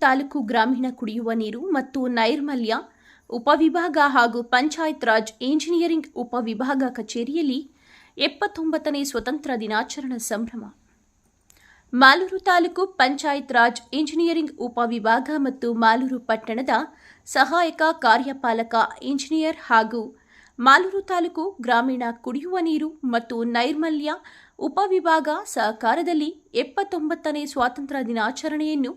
ತಾಲೂಕು ಗ್ರಾಮೀಣ ಕುಡಿಯುವ ನೀರು ಮತ್ತು ನೈರ್ಮಲ್ಯ ಉಪವಿಭಾಗ ಹಾಗೂ ಪಂಚಾಯತ್ ರಾಜ್ ಇಂಜಿನಿಯರಿಂಗ್ ಉಪವಿಭಾಗ ಕಚೇರಿಯಲ್ಲಿ 79ನೇ ಸ್ವತಂತ್ರ ದಿನಾಚರಣೆ ಸಂಭ್ರಮ. ಮಾಲೂರು ತಾಲೂಕು ಪಂಚಾಯತ್ ರಾಜ್ ಇಂಜಿನಿಯರಿಂಗ್ ಉಪವಿಭಾಗ ಮತ್ತು ಮಾಲೂರು ಪಟ್ಟಣದ ಸಹಾಯಕ ಕಾರ್ಯಪಾಲಕ ಇಂಜಿನಿಯರ್ ಹಾಗೂ ಮಾಲೂರು ತಾಲೂಕು ಗ್ರಾಮೀಣ ಕುಡಿಯುವ ನೀರು ಮತ್ತು ನೈರ್ಮಲ್ಯ ಉಪವಿಭಾಗ ಸಹಕಾರದಲ್ಲಿ 79ನೇ ಸ್ವಾತಂತ್ರ್ಯ ದಿನಾಚರಣೆಯನ್ನು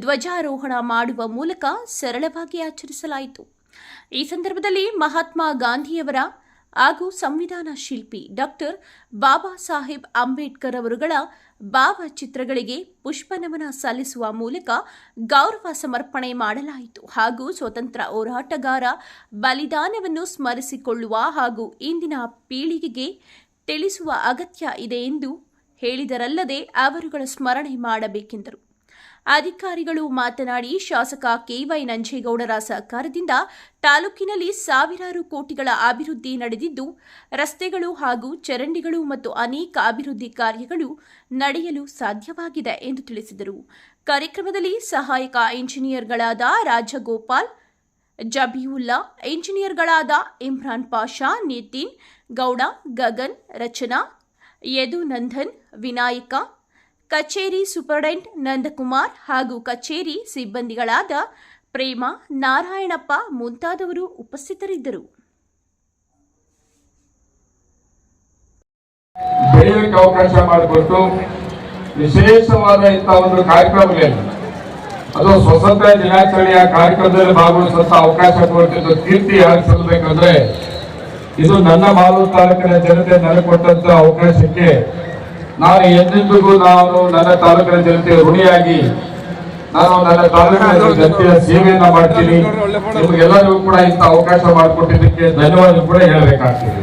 ಧ್ವಜಾರೋಹಣ ಮಾಡುವ ಮೂಲಕ ಸರಳವಾಗಿ ಆಚರಿಸಲಾಯಿತು. ಈ ಸಂದರ್ಭದಲ್ಲಿ ಮಹಾತ್ಮ ಗಾಂಧಿಯವರ ಹಾಗೂ ಸಂವಿಧಾನ ಶಿಲ್ಪಿ ಡಾಕ್ಟರ್ ಬಾಬಾ ಸಾಹೇಬ್ ಅಂಬೇಡ್ಕರ್ ಅವರುಗಳ ಭಾವಚಿತ್ರಗಳಿಗೆ ಪುಷ್ಪನಮನ ಸಲ್ಲಿಸುವ ಮೂಲಕ ಗೌರವ ಸಮರ್ಪಣೆ ಮಾಡಲಾಯಿತು ಹಾಗೂ ಸ್ವತಂತ್ರ ಹೋರಾಟಗಾರ ಬಲಿದಾನವನ್ನು ಸ್ಮರಿಸಿಕೊಳ್ಳುವ ಹಾಗೂ ಇಂದಿನ ಪೀಳಿಗೆಗೆ ತಿಳಿಸುವ ಅಗತ್ಯ ಇದೆ ಎಂದು ಹೇಳಿದರಲ್ಲದೆ ಅವರುಗಳ ಸ್ಮರಣೆ ಮಾಡಬೇಕೆಂದರು. ಅಧಿಕಾರಿಗಳು ಮಾತನಾಡಿ, ಶಾಸಕ ಕೆವೈ ನಂಜೇಗೌಡರ ಸಹಕಾರದಿಂದ ತಾಲೂಕಿನಲ್ಲಿ ಸಾವಿರಾರು ಕೋಟಿಗಳ ಅಭಿವೃದ್ಧಿ ನಡೆದಿದ್ದು, ರಸ್ತೆಗಳು ಹಾಗೂ ಚರಂಡಿಗಳು ಮತ್ತು ಅನೇಕ ಅಭಿವೃದ್ಧಿ ಕಾರ್ಯಗಳು ನಡೆಯಲು ಸಾಧ್ಯವಾಗಿದೆ ಎಂದು ತಿಳಿಸಿದರು. ಕಾರ್ಯಕ್ರಮದಲ್ಲಿ ಸಹಾಯಕ ಇಂಜಿನಿಯರ್ಗಳಾದ ರಾಜಗೋಪಾಲ್, ಜಬಿಯುಲ್ಲಾ, ಇಂಜಿನಿಯರ್ಗಳಾದ ಇಮ್ರಾನ್ ಪಾಷಾ, ನಿತಿನ್ ಗೌಡ, ಗಗನ್, ರಚನಾ, ಯದುನಂದನ್, ವಿನಾಯಕ, ಕಚೇರಿ ಸೂಪರ್ಡೆಂಟ್ ನಂದಕುಮಾರ್ ಹಾಗೂ ಕಚೇರಿ ಸಿಬ್ಬಂದಿಗಳಾದ ಪ್ರೇಮ, ನಾರಾಯಣಪ್ಪ ಮುಂತಾದವರು ಉಪಸ್ಥಿತರಿದ್ದರು. ಬೆಳೆಯಕ್ಕೆ ಅವಕಾಶ ಮಾಡಿಕೊಟ್ಟು ವಿಶೇಷವಾದ ಇಂತಹ ಒಂದು ಕಾರ್ಯಕ್ರಮಗಳನ್ನು ಅದು ಸ್ವತಂತ್ರ ದಿನಾಚರಣೆಯ ಕಾರ್ಯಕ್ರಮದಲ್ಲಿ ಭಾಗವಹಿಸುವಂತ ಅವಕಾಶ ಕೊಡ್ತಿದ್ದು ಕೀರ್ತಿ ಯಾರು ಸಲ್ಲಬೇಕಂದ್ರೆ ಇದು ನನ್ನ ಮಾಲೂರು ತಾಲೂಕಿನ ಜನತೆ ನನಗೆ ಕೊಟ್ಟಂತ ಅವಕಾಶಕ್ಕೆ ನಾನು ಎಂದೆಂದಿಗೂ ನನ್ನ ತಾಲೂಕಿನ ಜನತೆ ಋಣಿಯಾಗಿ ನಾನು ನನ್ನ ತಾಲೂಕಿನ ಜನತೆಯ ಸೇವೆಯನ್ನ ಮಾಡ್ತೀನಿ. ನಿಮಗೆಲ್ಲರಿಗೂ ಕೂಡ ಇಂಥ ಅವಕಾಶ ಮಾಡಿಕೊಟ್ಟಿದ್ದಕ್ಕೆ ಧನ್ಯವಾದ ಕೂಡ ಹೇಳಬೇಕಾಗ್ತದೆ.